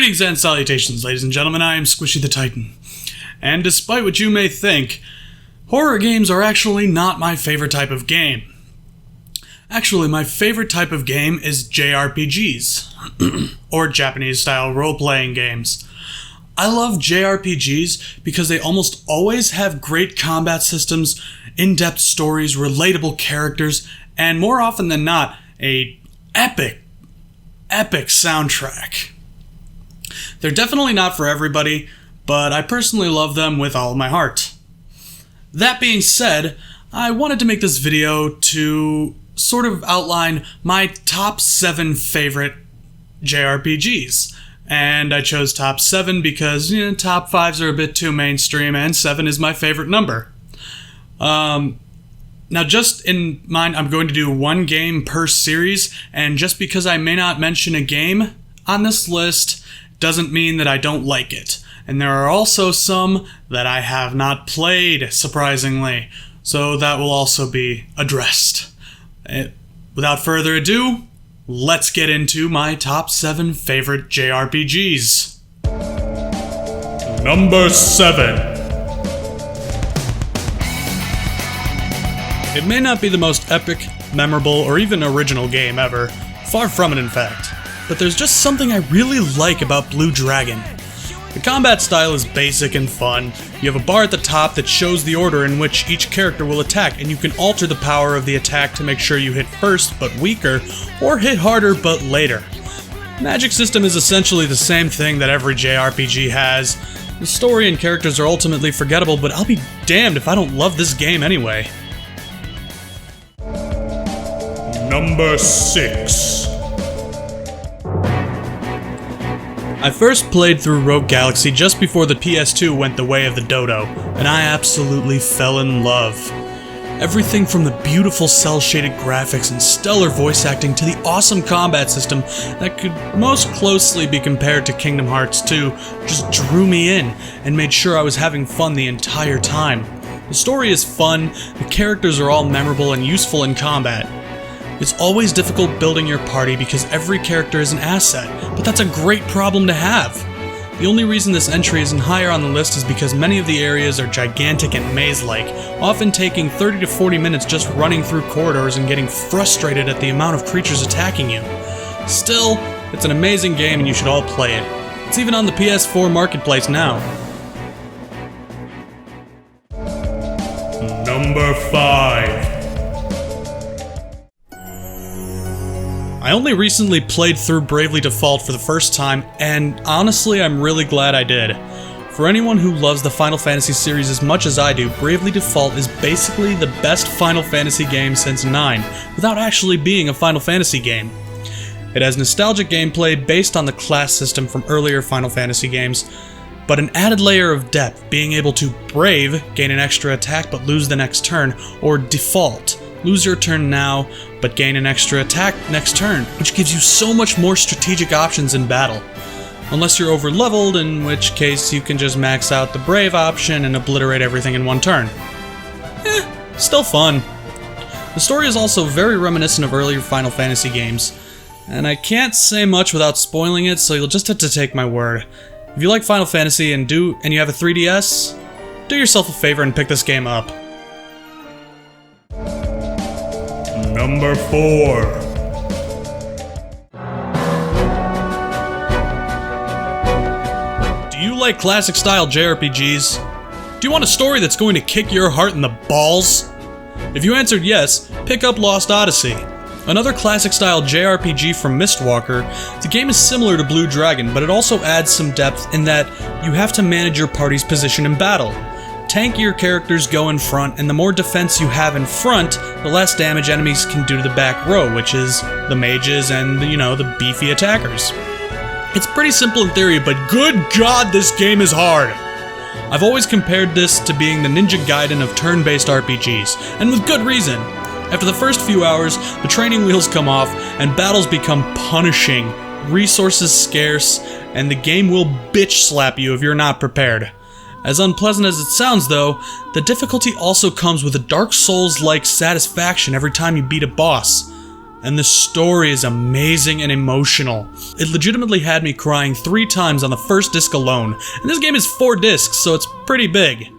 Greetings and salutations, ladies and gentlemen. I am SquishyTheTitan. And despite what you may think, horror games are actually not my favorite type of game. Actually, my favorite type of game is JRPGs, or Japanese-style role-playing games. I love JRPGs because they almost always have great combat systems, in-depth stories, relatable characters, and more often than not, a epic soundtrack. They're definitely not for everybody, but I personally love them with all of my heart. That being said, I wanted to make this video to sort of outline my top 7 favorite JRPGs. And I chose top 7 because top 5s are a bit too mainstream, and 7 is my favorite number. Now, just in mind, I'm going to do one game per series, and just because I may not mention a game on this list doesn't mean that I don't like it. And there are also some that I have not played, surprisingly, so that will also be addressed. Without further ado, let's get into my top 7 favorite JRPGs. Number 7. It may not be the most epic, memorable, or even original game ever, far from it in fact, but there's just something I really like about Blue Dragon. The combat style is basic and fun. You have a bar at the top that shows the order in which each character will attack, and you can alter the power of the attack to make sure you hit first but weaker, or hit harder but later. The magic system is essentially the same thing that every JRPG has. The story and characters are ultimately forgettable, but I'll be damned if I don't love this game anyway. Number 6. I first played through Rogue Galaxy just before the PS2 went the way of the dodo, and I absolutely fell in love. Everything from the beautiful cel-shaded graphics and stellar voice acting to the awesome combat system that could most closely be compared to Kingdom Hearts 2 just drew me in and made sure I was having fun the entire time. The story is fun, the characters are all memorable and useful in combat. It's always difficult building your party because every character is an asset, but that's a great problem to have. The only reason this entry isn't higher on the list is because many of the areas are gigantic and maze-like, often taking 30 to 40 minutes just running through corridors and getting frustrated at the amount of creatures attacking you. Still, it's an amazing game and you should all play it. It's even on the PS4 Marketplace now. Number 5. I only recently played through Bravely Default for the first time, and honestly I'm really glad I did. For anyone who loves the Final Fantasy series as much as I do, Bravely Default is basically the best Final Fantasy game since 9, without actually being a Final Fantasy game. It has nostalgic gameplay based on the class system from earlier Final Fantasy games, but an added layer of depth, being able to Brave, gain an extra attack but lose the next turn, or Default, lose your turn now, but gain an extra attack next turn, which gives you so much more strategic options in battle. Unless you're over-leveled, in which case you can just max out the Brave option and obliterate everything in one turn. Still fun. The story is also very reminiscent of earlier Final Fantasy games, and I can't say much without spoiling it, so you'll just have to take my word. If you like Final Fantasy and you have a 3DS, do yourself a favor and pick this game up. Number 4. Do you like classic-style JRPGs? Do you want a story that's going to kick your heart in the balls? If you answered yes, pick up Lost Odyssey. Another classic-style JRPG from Mistwalker, the game is similar to Blue Dragon, but it also adds some depth in that you have to manage your party's position in battle. Tankier characters go in front, and the more defense you have in front, the less damage enemies can do to the back row, which is the mages and, the beefy attackers. It's pretty simple in theory, but good God, this game is hard! I've always compared this to being the Ninja Gaiden of turn-based RPGs, and with good reason. After the first few hours, the training wheels come off, and battles become punishing, resources scarce, and the game will bitch slap you if you're not prepared. As unpleasant as it sounds though, the difficulty also comes with a Dark Souls-like satisfaction every time you beat a boss. and the story is amazing and emotional. It legitimately had me crying 3 times on the first disc alone, and this game is 4 discs, so it's pretty big.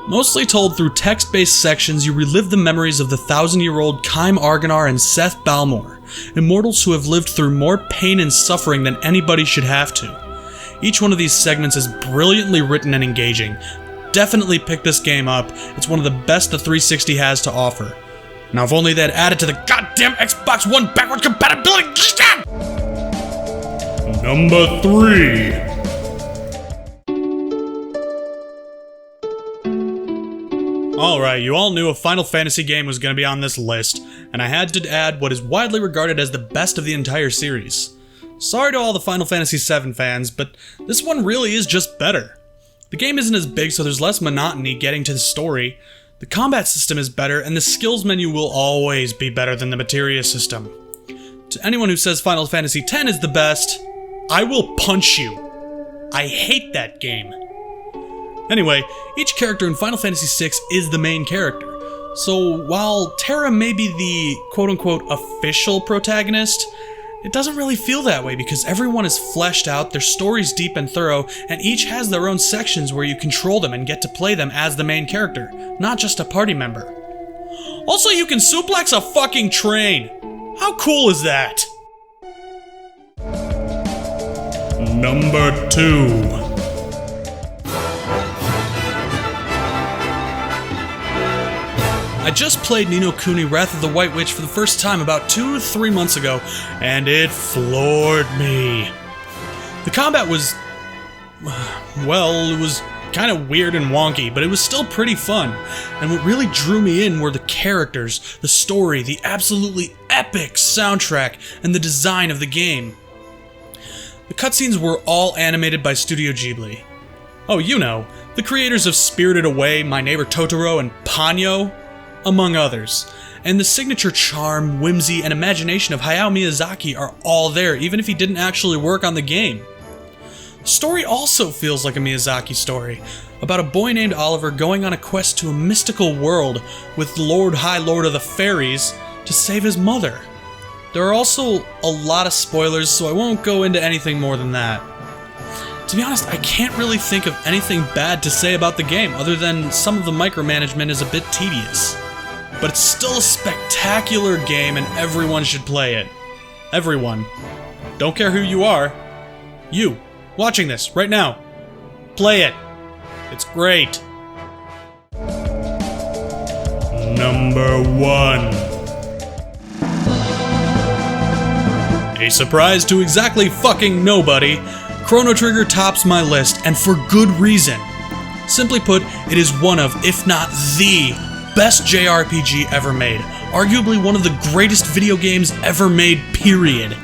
Mostly told through text-based sections, you relive the memories of the 1,000-year-old Kaim Argonar and Seth Balmor, immortals who have lived through more pain and suffering than anybody should have to. Each one of these segments is brilliantly written and engaging. Definitely pick this game up, it's one of the best the 360 has to offer. Now if only they'd added to the goddamn Xbox One backward compatibility. Number 3. Alright, you all knew a Final Fantasy game was going to be on this list, and I had to add what is widely regarded as the best of the entire series. Sorry to all the Final Fantasy VII fans, but this one really is just better. The game isn't as big, so there's less monotony getting to the story. The combat system is better, and the skills menu will always be better than the materia system. To anyone who says Final Fantasy X is the best, I will punch you. I hate that game. Anyway, each character in Final Fantasy VI is the main character. So while Terra may be the quote-unquote official protagonist, it doesn't really feel that way because everyone is fleshed out, their story's deep and thorough, and each has their own sections where you control them and get to play them as the main character, not just a party member. Also, you can suplex a fucking train! How cool is that? Number 2. I just played Ni no Kuni Wrath of the White Witch for the first time about 2 or 3 months ago, and it floored me. The combat was, well, it was kind of weird and wonky, but it was still pretty fun. And what really drew me in were the characters, the story, the absolutely epic soundtrack, and the design of the game. The cutscenes were all animated by Studio Ghibli. Oh, you know, the creators of Spirited Away, My Neighbor Totoro, and Ponyo, among others. And the signature charm, whimsy, and imagination of Hayao Miyazaki are all there, even if he didn't actually work on the game. The story also feels like a Miyazaki story, about a boy named Oliver going on a quest to a mystical world with the High Lord of the Fairies to save his mother. There are also a lot of spoilers, so I won't go into anything more than that. To be honest, I can't really think of anything bad to say about the game, other than some of the micromanagement is a bit tedious. But it's still a spectacular game and everyone should play it. Everyone. Don't care who you are. You, watching this right now. Play it. It's great. Number 1. A surprise to exactly fucking nobody, Chrono Trigger tops my list, and for good reason. Simply put, it is one of, if not the, best JRPG ever made. Arguably one of the greatest video games ever made, period.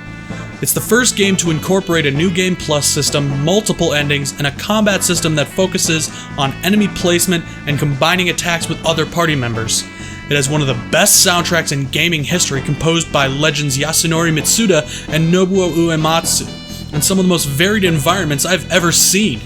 It's the first game to incorporate a New Game Plus system, multiple endings, and a combat system that focuses on enemy placement and combining attacks with other party members. It has one of the best soundtracks in gaming history, composed by legends Yasunori Mitsuda and Nobuo Uematsu, and some of the most varied environments I've ever seen.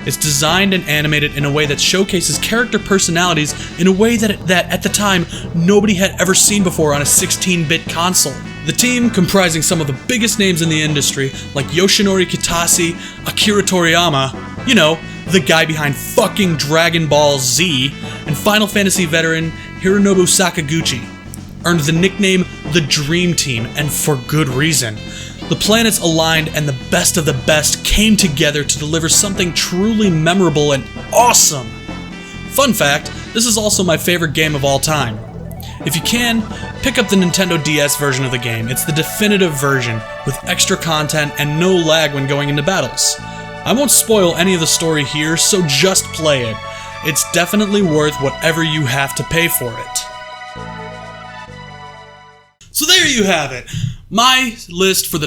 It's designed and animated in a way that showcases character personalities in a way that at the time nobody had ever seen before on a 16-bit console. The team, comprising some of the biggest names in the industry, like Yoshinori Kitase, Akira Toriyama, you know, the guy behind fucking Dragon Ball Z, and Final Fantasy veteran Hironobu Sakaguchi, earned the nickname the Dream Team, and for good reason. The planets aligned and the best of the best came together to deliver something truly memorable and awesome. Fun fact, this is also my favorite game of all time. If you can, pick up the Nintendo DS version of the game. It's the definitive version, with extra content and no lag when going into battles. I won't spoil any of the story here, so just play it. It's definitely worth whatever you have to pay for it. So there you have it. My list for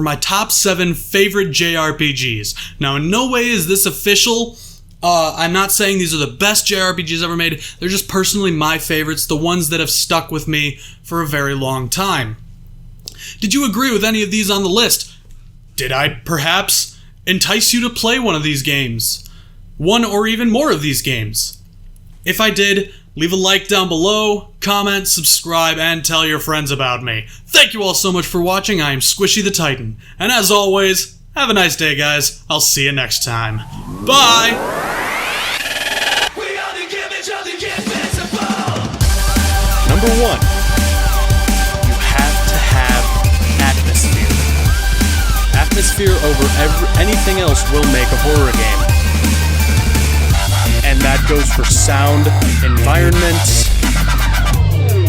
my top 7 favorite JRPGs. Now, in no way is this official. I'm not saying these are the best JRPGs ever made. They're just personally my favorites, the ones that have stuck with me for a very long time. Did you agree with any of these on the list? Did I perhaps entice you to play one of these games? One or even more of these games? If I did, Leave a like down below, comment, subscribe, and tell your friends about me. Thank you all so much for watching. I am SquishyTheTitan. And as always, have a nice day, guys. I'll see you next time. Bye! Number 1. You have to have atmosphere. Atmosphere over anything else will make a horror game. And that goes for sound, environments.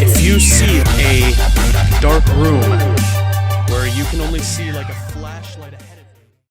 If you see a dark room where you can only see like a